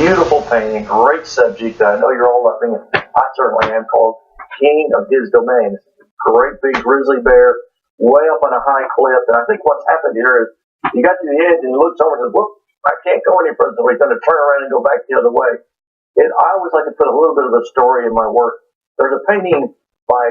Beautiful painting, great subject. I know you're all loving it. I certainly am, called King of His Domain. Great big grizzly bear, way up on a high cliff. And I think what's happened here is he got to the edge and he looks over and says, "Whoop, I can't go any further." So he's going to turn around and go back the other way. I always like to put a little bit of a story in my work. There's a painting by,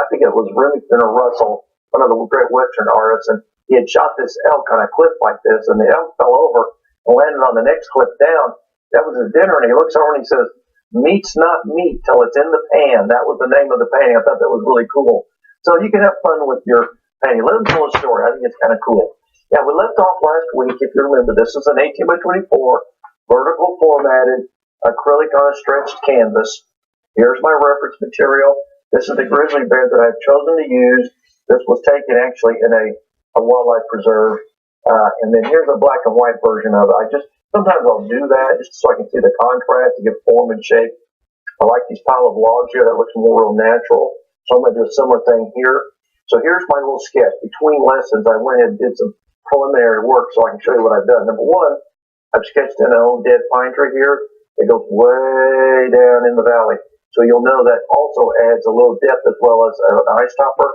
I think it was Remington or Russell, one of the great Western artists, and he had shot this elk on a cliff like this, and the elk fell over and landed on the next cliff down. That was his dinner, and he looks over and he says, "Meat's not meat till it's in the pan." That was the name of the painting. I thought that was really cool. So you can have fun with your painting. Let them tell a story. I think it's kind of cool. Yeah, we left off last week, if you remember. This is an 18 by 24 vertical formatted acrylic on a stretched canvas. Here's my reference material. This is the grizzly bear that I've chosen to use. This was taken actually in a wildlife preserve. And then here's a black and white version of it. Sometimes I'll do that just so I can see the contrast to give form and shape. I like these pile of logs here. That looks more real natural. So I'm going to do a similar thing here. So here's my little sketch. Between lessons, I went ahead and did some preliminary work so I can show you what I've done. Number one, I've sketched in an old dead pine tree here. It goes way down in the valley. So you'll know that also adds a little depth as well as an ice topper.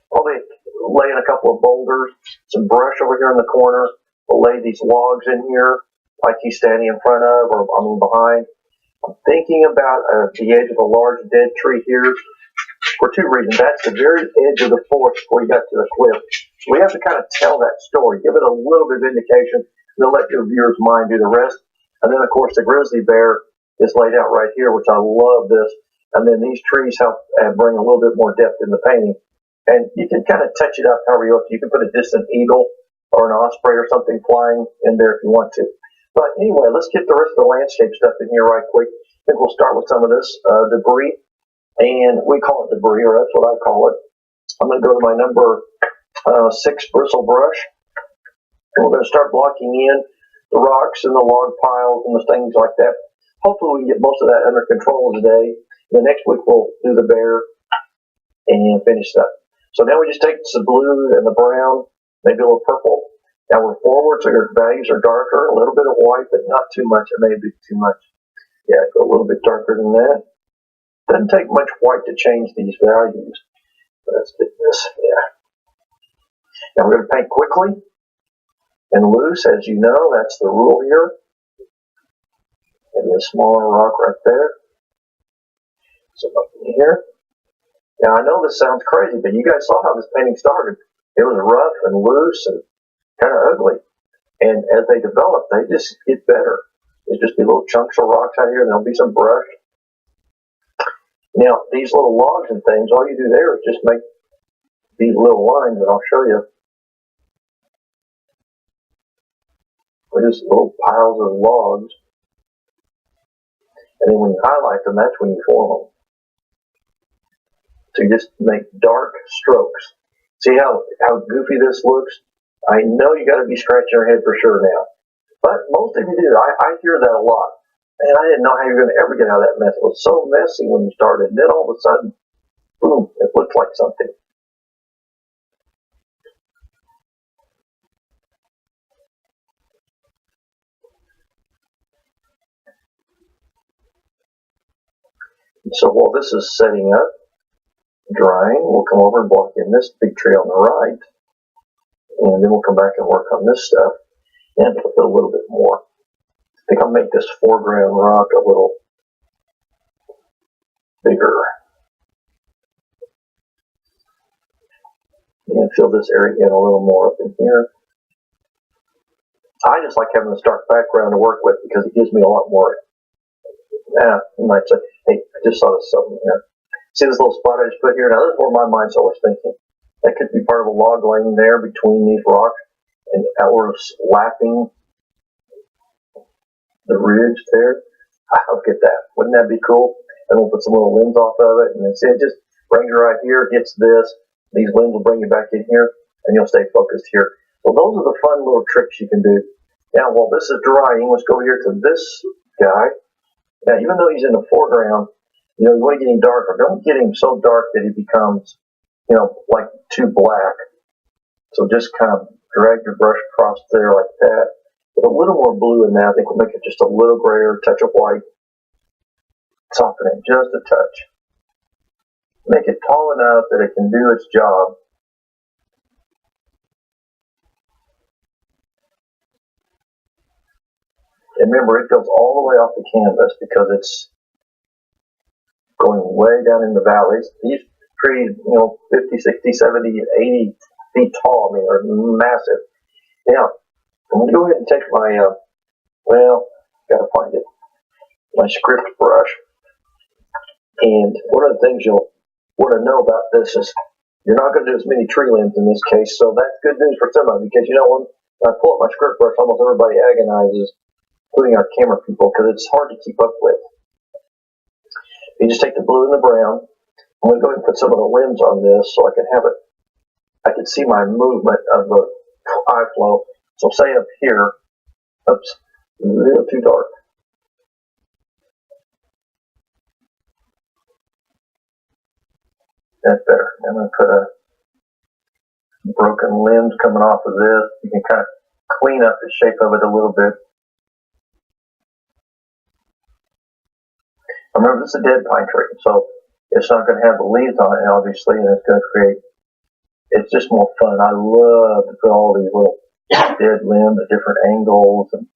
Probably lay in a couple of boulders, some brush over here in the corner. We'll lay these logs in here like he's standing in front of or behind. I'm thinking about the edge of a large dead tree here for two reasons. That's the very edge of the forest before you got to the cliff. So we have to kind of tell that story, give it a little bit of indication, and then let your viewer's mind do the rest. And then, of course, the grizzly bear is laid out right here, which I love this. And then these trees help bring a little bit more depth in the painting. And you can kind of touch it up however you want to. You can put a distant eagle or an osprey or something flying in there if you want to. But anyway, let's get the rest of the landscape stuff in here right quick. I think we'll start with some of this debris. And we call it debris, or that's what I call it. I'm going to go to my number 6 bristle brush. And we're going to start blocking in the rocks and the log piles and the things like that. Hopefully we can get most of that under control today. The next week we'll do the bear and finish that. So now we just take the blue and the brown, maybe a little purple. Now we're forward, so your values are darker, a little bit of white, but not too much. It may be too much. Yeah, go a little bit darker than that. Doesn't take much white to change these values. Let's get this, yeah. Now we're going to paint quickly and loose, as you know. That's the rule here. Maybe a smaller rock right there. Some up in here. Now I know this sounds crazy, but you guys saw how this painting started. It was rough and loose and kind of ugly. And as they develop, they just get better. There'll just be little chunks of rocks out here, and there'll be some brush. Now, these little logs and things, all you do there is just make these little lines, and I'll show you. They're just little piles of logs. And then when you highlight them, that's when you form them. So you just make dark strokes. See how goofy this looks? I know you got to be scratching your head for sure now. But most of you do. I hear that a lot. And I didn't know how you were going to ever get out of that mess. It was so messy when you started. And then all of a sudden, boom, it looked like something. So while this is setting up, drying, we'll come over and block in this big tree on the right. And then we'll come back and work on this stuff. And put a little bit more. I think I'll make this foreground rock a little bigger. And fill this area in a little more up in here. I just like having a stark background to work with because it gives me a lot more. You might say, hey, I just saw this something here. See this little spot I just put here? Now, this is where my mind's always thinking. That could be part of a log laying there between these rocks, and we're lapping the ridge there. Look at that. Wouldn't that be cool? And we'll put some little limbs off of it, and then see, it just brings you right here, hits this. These limbs will bring you back in here, and you'll stay focused here. So those are the fun little tricks you can do. Now, while this is drying, let's go here to this guy. Now, even though he's in the foreground, you want to get him darker. Don't get him so dark that he becomes, like too black. So just kind of drag your brush across there like that. With a little more blue in that, I think we'll make it just a little grayer, touch of white, soften it just a touch. Make it tall enough that it can do its job. And remember, it goes all the way off the canvas because it's going way down in the valleys. These trees, 50, 60, 70, 80 feet tall, I mean, are massive. Now, I'm going to go ahead and take my, gotta find it, my script brush. And one of the things you'll want to know about this is you're not going to do as many tree limbs in this case, so that's good news for some of you, because when I pull up my script brush, almost everybody agonizes, including our camera people, because it's hard to keep up with. You just take the blue and the brown. I'm going to go ahead and put some of the limbs on this so I can have it. I can see my movement of the eye flow. So say up here, oops, a little too dark. That's better. I'm going to put a broken limbs coming off of this. You can kind of clean up the shape of it a little bit. Remember, this is a dead pine tree, so it's not going to have the leaves on it, obviously, and it's going to create, it's just more fun. I love to put all these little dead limbs at different angles. And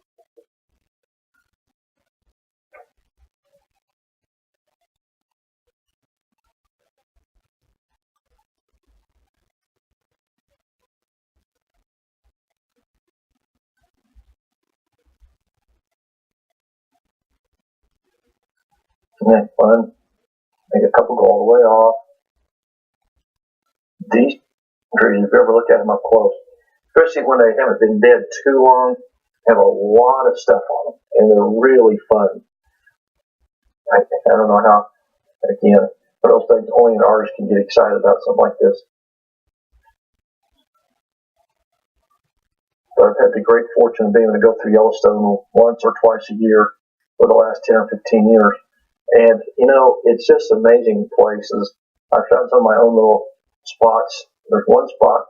isn't that fun? Make a couple go all the way off. These trees, if you ever look at them up close, especially when they haven't been dead too long, have a lot of stuff on them, and they're really fun. I don't know how, again, one of those things only an artist can get excited about something like this. But I've had the great fortune of being able to go through Yellowstone once or twice a year for the last 10 or 15 years. And, it's just amazing places. I found some of my own little spots. There's one spot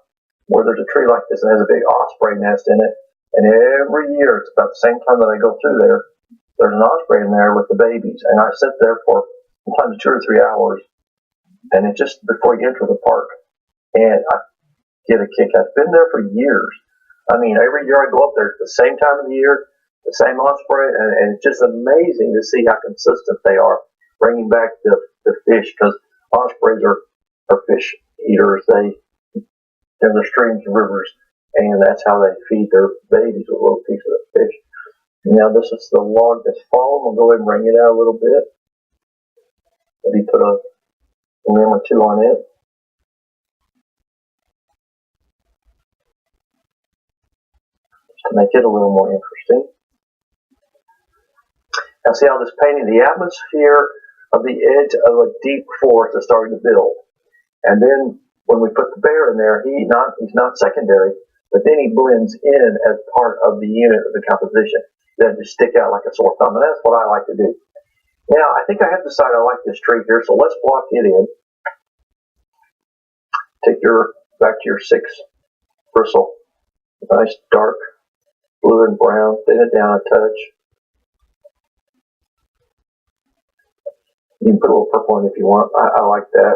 where there's a tree like this and has a big osprey nest in it. And every year, it's about the same time that I go through there, there's an osprey in there with the babies. And I sit there for sometimes 2 or 3 hours. And it's just before you enter the park. And I get a kick. I've been there for years. I mean, every year I go up there at the same time of the year, the same osprey, and it's just amazing to see how consistent they are, bringing back the fish, because ospreys are fish eaters. They're the streams and rivers, and that's how they feed their babies with little pieces of fish. Now this is the log that's fallen. We'll go ahead and bring it out a little bit. Maybe put a limb or two on it. Just to make it a little more interesting. Now see how this painting, the atmosphere of the edge of a deep forest is starting to build. And then when we put the bear in there, he's not secondary, but then he blends in as part of the unit of the composition. He doesn't just stick out like a sore thumb, and that's what I like to do. Now, I think I have decided I like this tree here, so let's block it in. Take back to your 6 bristle. Nice dark blue and brown. Thin it down a touch. You can put a little purple in if you want. I like that.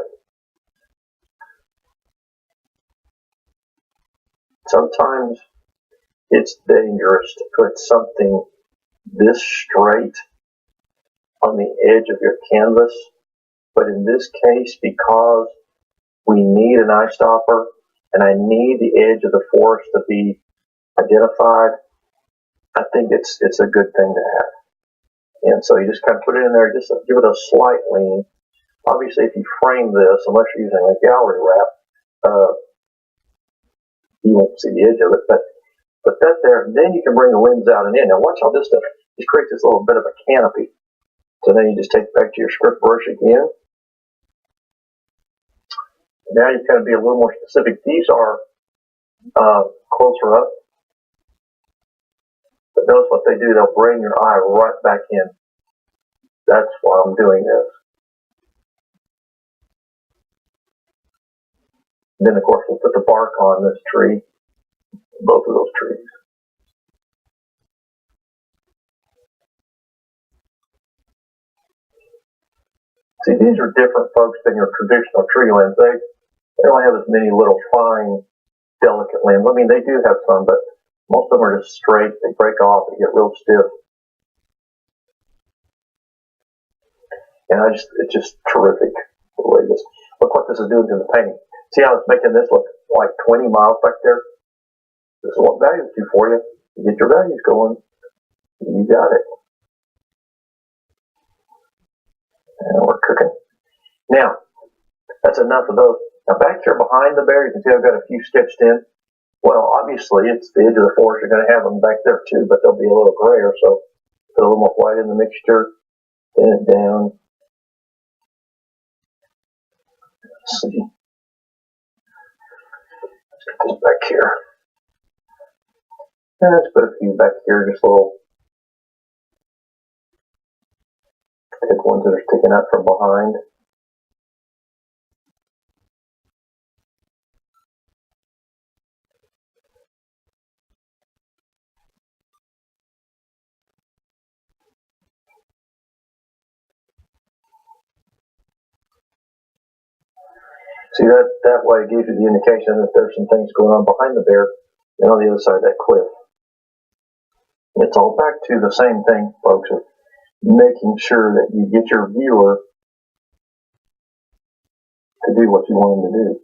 Sometimes it's dangerous to put something this straight on the edge of your canvas, but in this case, because we need an eye stopper and I need the edge of the forest to be identified, I think it's a good thing to have. And so you just kind of put it in there, just give it a slight lean. Obviously, if you frame this, unless you're using a gallery wrap, you won't see the edge of it, but put that there, and then you can bring the limbs out and in. Now watch how this stuff just creates this little bit of a canopy. So then you just take it back to your script brush again. Now you kind of be a little more specific. These are closer up. But notice what they do, they'll bring your eye right back in. That's why I'm doing this. Then, of course, we'll put the bark on this tree, both of those trees. See, these are different, folks, than your traditional tree limbs. They don't have as many little fine, delicate limbs. I mean, they do have some, but most of them are just straight. They break off. They get real stiff. And it's just terrific the way this. Look what this is doing to the painting. See how it's making this look like 20 miles back there? This is what values do for you. You get your values going. You got it. And we're cooking. Now, that's enough of those. Now back here behind the bear, you can see I've got a few sketched in. Well, obviously it's the edge of the forest. You're going to have them back there too, but they'll be a little grayer. So put a little more white in the mixture. Thin it down. Let's see. Let's get this back here. Let's put a few back here, just a little. Take ones that are sticking out from behind. See, that way it gives you the indication that there's some things going on behind the bear and on the other side of that cliff. It's all back to the same thing, folks, of making sure that you get your viewer to do what you want them to do.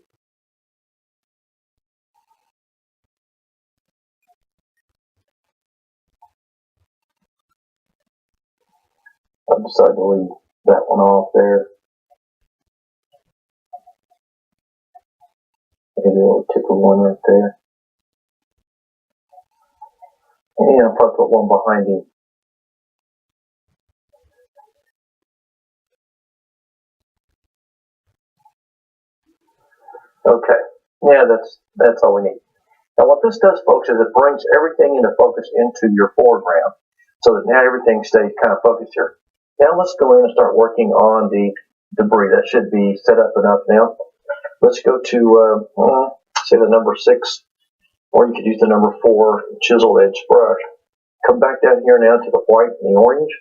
I've decided to leave that one off there. Maybe a little tip of one right there. And I'll probably put one behind him. Okay. Yeah, that's all we need. Now what this does, folks, is it brings everything into focus into your foreground so that now everything stays kind of focused here. Now let's go in and start working on the debris. That should be set up enough now. Let's go to, say the number 6, or you could use the number 4 chiseled edge brush. Come back down here now to the white and the orange.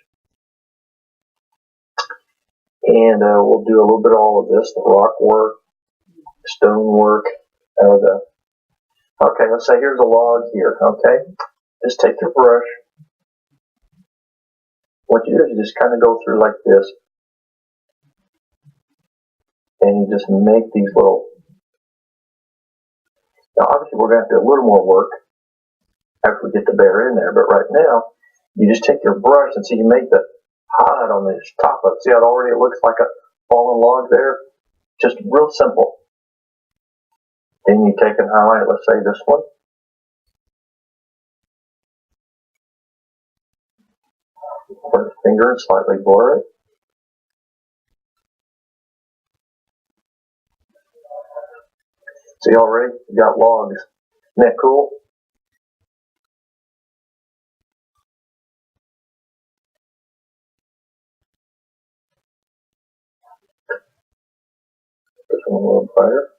And we'll do a little bit of all of this, the rock work, stone work, okay, let's say here's a log here, okay? Just take your brush. What you do is you just kind of go through like this. And you just make these little. Now obviously we're going to have to do a little more work after we get the bear in there, but right now, you just take your brush and see you make the highlight on the top of it. See how already it looks like a fallen log there? Just real simple. Then you take and highlight, let's say this one. Put a finger and slightly blur it. See already, you got logs. Isn't that cool? This one a little brighter.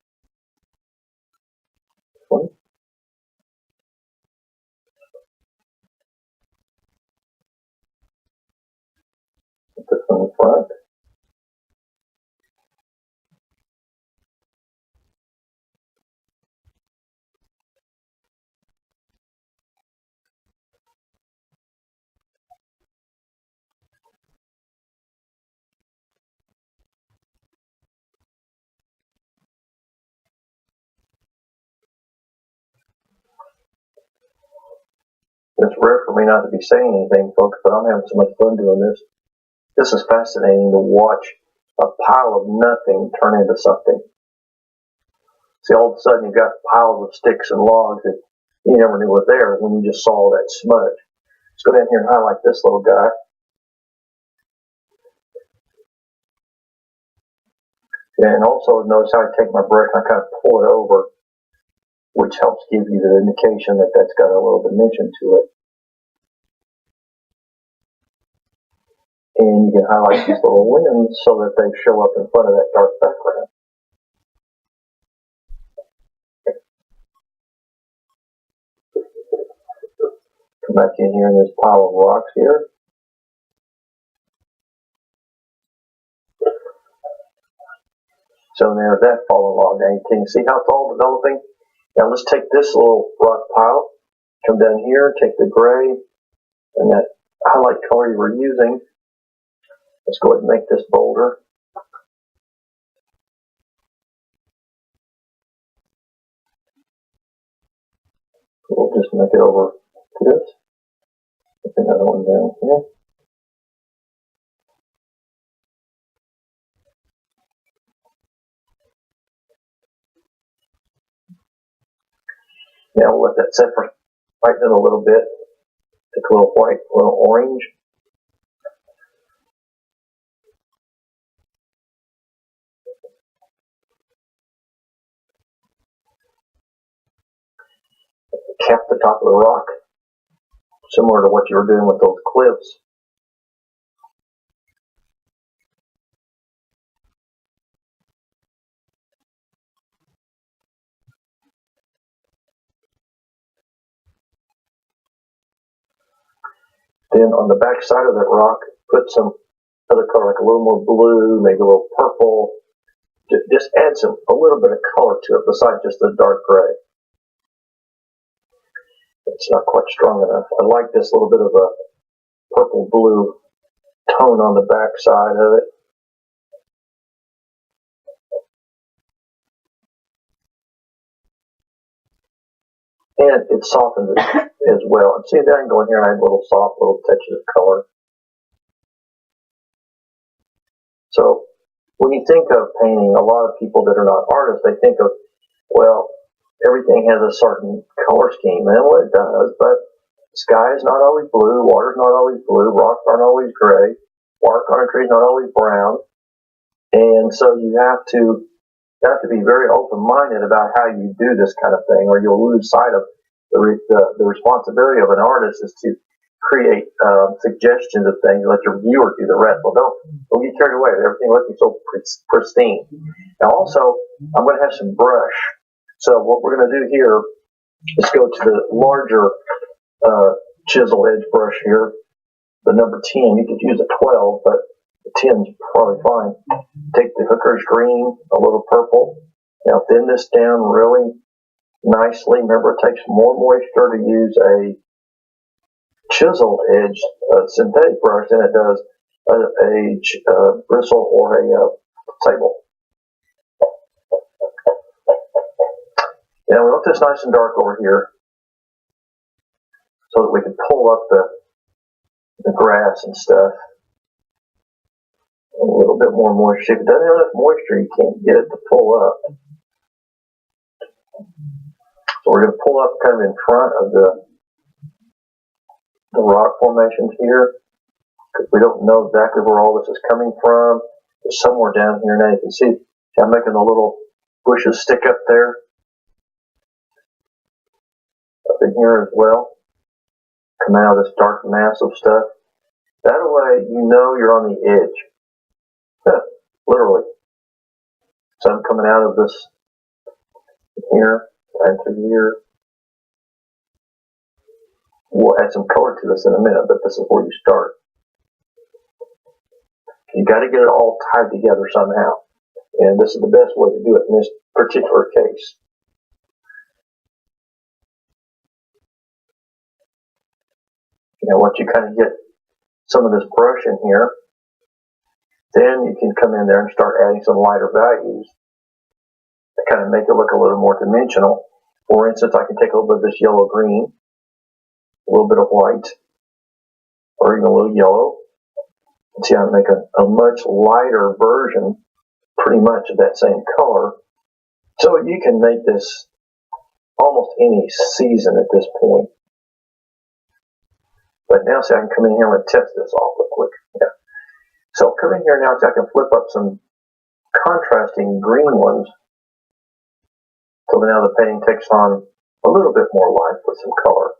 This one. Put this one in front. It's rare for me not to be saying anything, folks, but I'm having so much fun doing this. This is fascinating to watch a pile of nothing turn into something. See, all of a sudden you've got piles of sticks and logs that you never knew were there when you just saw that smudge. Let's go down here and highlight this little guy. And also notice how I take my brush and I kind of pull it over, which helps give you the indication that that's got a little dimension to it. And you can highlight these little limbs so that they show up in front of that dark background. Come back in here in this pile of rocks here. So now that fallen log. Now you can see how it's all developing. Now let's take this little rock pile, come down here, take the gray and that highlight color you were using. Let's go ahead and make this bolder. We'll just make it over to this. Put another one down here. Now we'll let that set for brighten a little bit. Take a little white, a little orange. Cap the top of the rock, similar to what you were doing with those cliffs. Then on the back side of that rock, put some other color, like a little more blue, maybe a little purple. Just add a little bit of color to it besides just the dark gray. It's not quite strong enough. I like this little bit of a purple blue tone on the back side of it. And it softens it as well. And see, then I can go in here and add little soft little touches of color. So when you think of painting, a lot of people that are not artists, they think of, well, everything has a certain color scheme, and well, it does, but sky is not always blue, water's not always blue, rocks aren't always gray, bark on a tree is not always brown, and so you have to be very open-minded about how you do this kind of thing, or you'll lose sight of the responsibility of an artist is to create suggestions of things, let your viewer do the rest. Well, don't get carried away with everything looking so pristine. Now, also, I'm going to have some brush. So what we're going to do here is go to the larger chisel edge brush here, the number 10. You could use a 12, but the 10 is probably fine. Take the hooker's green, a little purple. Now thin this down really nicely. Remember, it takes more moisture to use a chisel edge synthetic brush than it does a bristle or a table. Now we want this nice and dark over here so that we can pull up the grass and stuff. A little bit more moisture. If it doesn't have enough moisture, you can't get it to pull up. So we're going to pull up kind of in front of the rock formations here, because we don't know exactly where all this is coming from. It's somewhere down here. Now you can see I'm making the little bushes stick up there. Up in here as well. Come out of this dark mass of stuff. That way you know you're on the edge. Literally. So I'm coming out of this here, right through here. We'll add some color to this in a minute, but this is where you start. You got to get it all tied together somehow. And this is the best way to do it in this particular case. Now once you kind of get some of this brush in here, then you can come in there and start adding some lighter values to kind of make it look a little more dimensional. For instance, I can take a little bit of this yellow-green, a little bit of white, or even a little yellow. And see how I make a much lighter version, pretty much of that same color. So you can make this almost any season at this point. But now, see, I can come in here and test this off real quick. Yeah. So come in here now, so I can flip up some contrasting green ones. So now the painting takes on a little bit more life with some color.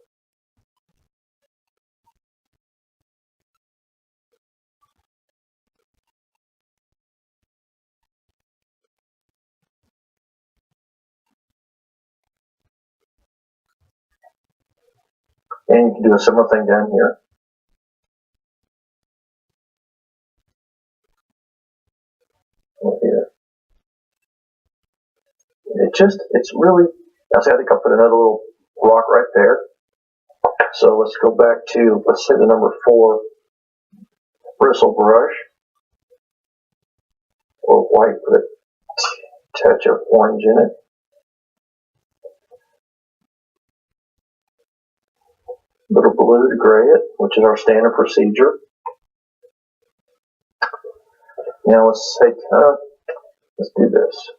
And you can do a similar thing down here. Over here. It's really, I think I'll put another little rock right there. So let's go back to, let's say the number 4 bristle brush. A little white with a touch of orange in it. A little blue to gray it, which is our standard procedure. Now let's take, let's do this.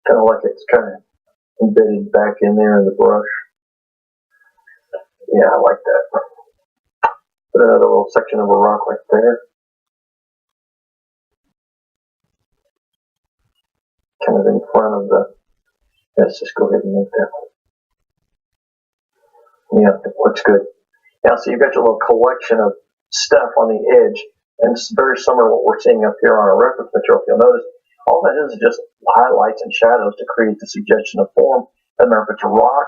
Kind of like it's kind of embedded back in there in the brush. Yeah, I like that. Put another little section of a rock right there. Kind of in front of the, let's just go ahead and make that one. Yeah, it looks good. Now, so you've got your little collection of stuff on the edge, and it's very similar to what we're seeing up here on our reference material. If you'll notice, all that is just highlights and shadows to create the suggestion of form. Doesn't matter if it's a rock,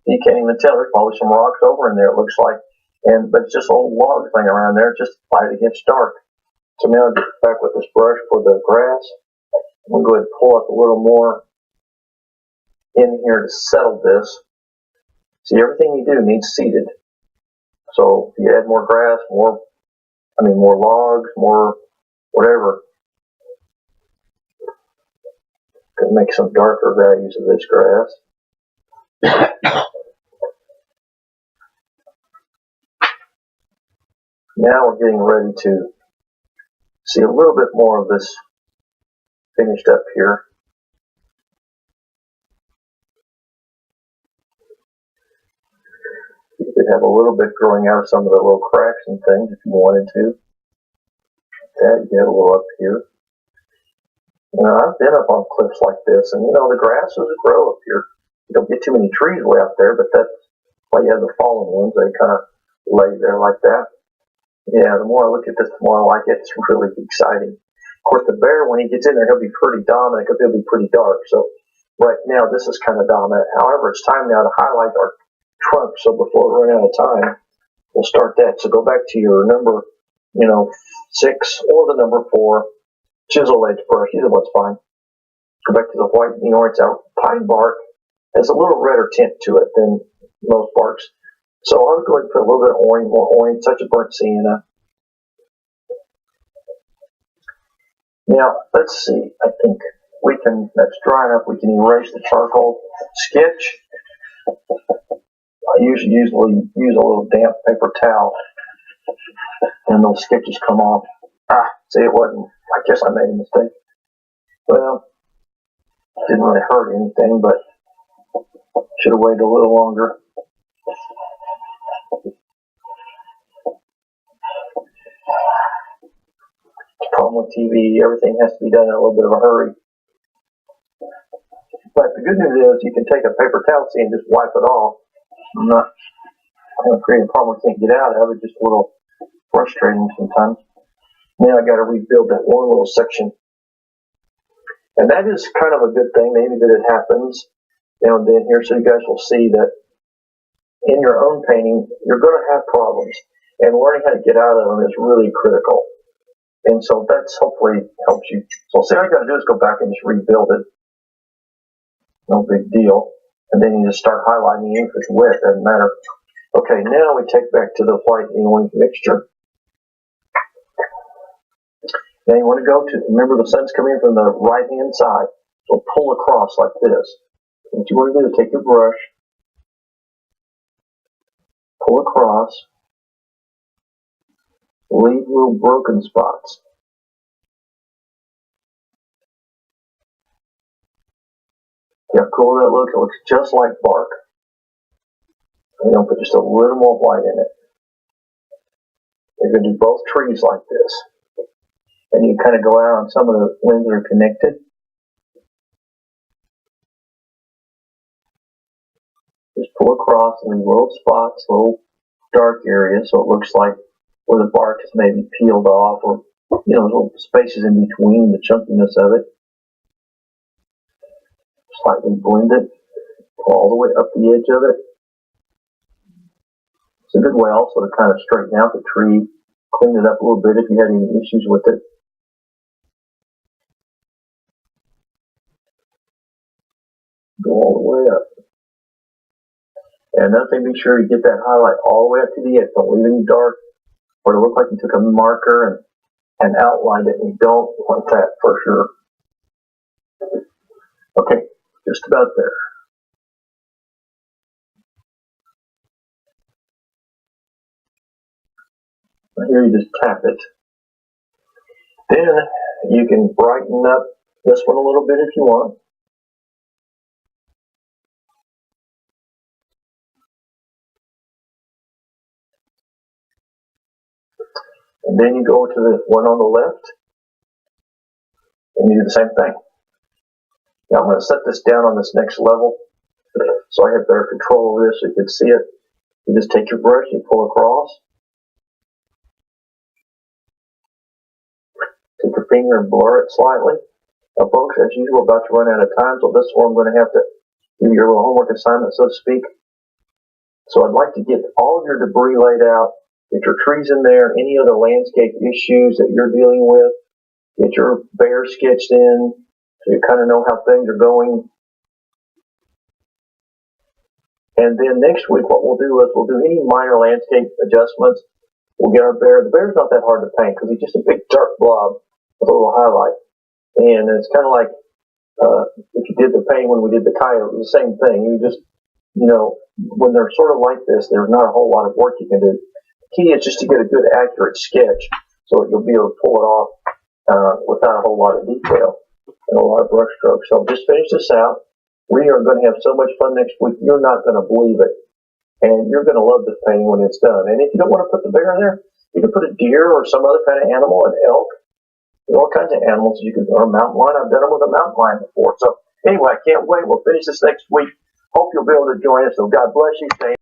you can't even tell. There's probably some rocks over in there, it looks like. But it's just a little log thing around there, just light against dark. So now I'll get back with this brush for the grass. I'm going to go ahead and pull up a little more in here to settle this. See, everything you do needs seeded. So if you add more grass, more logs, more whatever, can make some darker values of this grass. Now we're getting ready to see a little bit more of this finished up here. You could have a little bit growing out of some of the little cracks and things if you wanted to. That you have a little up here. I've been up on cliffs like this, and the grasses grow up here. You don't get too many trees way up there, but that's why you have the fallen ones. They kind of lay there like that. Yeah, the more I look at this, the more I like it. It's really exciting. Of course, the bear, when he gets in there, he'll be pretty dominant because he'll be pretty dark. So right now, this is kind of dominant. However, it's time now to highlight our trunk. So before we run out of time, we'll start that. So go back to your number, 6 or the number 4 chisel edge brush. Either one's fine. Go back to the white and the orange. Pine bark has a little redder tint to it than most barks. So I would go ahead and put a little bit of orange, more orange, touch of burnt sienna. Now, let's see. I think that's dry enough. We can erase the charcoal sketch. I usually use a little damp paper towel, and those sketches come off. See, it wasn't. I guess I made a mistake. Well, didn't really hurt anything, but should have waited a little longer. The problem with TV, everything has to be done in a little bit of a hurry. But the good news is you can take a paper towel and just wipe it off. I'm not going to create a problem I can't get out of it. Just a little frustrating sometimes. Now I got to rebuild that one little section. And that is kind of a good thing, maybe that it happens now and then here, so you guys will see that in your own painting, you're going to have problems. And learning how to get out of them is really critical. And so that's hopefully helps you. So see, all you got to do is go back and just rebuild it. No big deal. And then you just start highlighting the ink with wet, doesn't matter. Okay, now we take back to the white and orange mixture. Now you want to go to, remember the sun's coming in from the right hand side, so pull across like this. What you want to do is take your brush, pull across, leave little broken spots. See how cool that looks? It looks just like bark. I'm going to put just a little more white in it. You're going to do both trees like this. And you kind of go out on some of the limbs that are connected. Just pull across and leave little spots, little dark areas, so it looks like where the bark is maybe peeled off, or little spaces in between the chunkiness of it. Slightly blend it. all the way up the edge of it. It's a good way also to kind of straighten out the tree, clean it up a little bit if you had any issues with it. Go all the way up. And another thing, be sure you get that highlight all the way up to the edge. Don't leave any dark or it look like you took a marker and outlined it, and you don't want that for sure. Okay, just about there. Now here you just tap it. Then you can brighten up this one a little bit if you want. And then you go to the one on the left, and you do the same thing. Now I'm going to set this down on this next level, so I have better control over this so you can see it. You just take your brush, you pull across, take your finger and blur it slightly. Now folks, as usual, we're about to run out of time, so this one I'm going to have to give you your little homework assignment, so to speak. So I'd like to get all of your debris laid out, get your trees in there, any other landscape issues that you're dealing with, get your bear sketched in so you kind of know how things are going. And then next week what we'll do is we'll do any minor landscape adjustments. We'll get our bear. The bear's not that hard to paint because he's just a big dark blob with a little highlight. And it's kind of like if you did the paint when we did the coyote, it was the same thing. You just, when they're sort of like this, there's not a whole lot of work you can do. The key is just to get a good accurate sketch so that you'll be able to pull it off without a whole lot of detail and a lot of brush strokes. So just finish this out. We are going to have so much fun next week, you're not going to believe it. And you're going to love this painting when it's done. And if you don't want to put the bear in there, you can put a deer or some other kind of animal, an elk. There are all kinds of animals you can, or a mountain lion. I've done them with a mountain lion before. So anyway, I can't wait. We'll finish this next week. Hope you'll be able to join us. So God bless you. Stay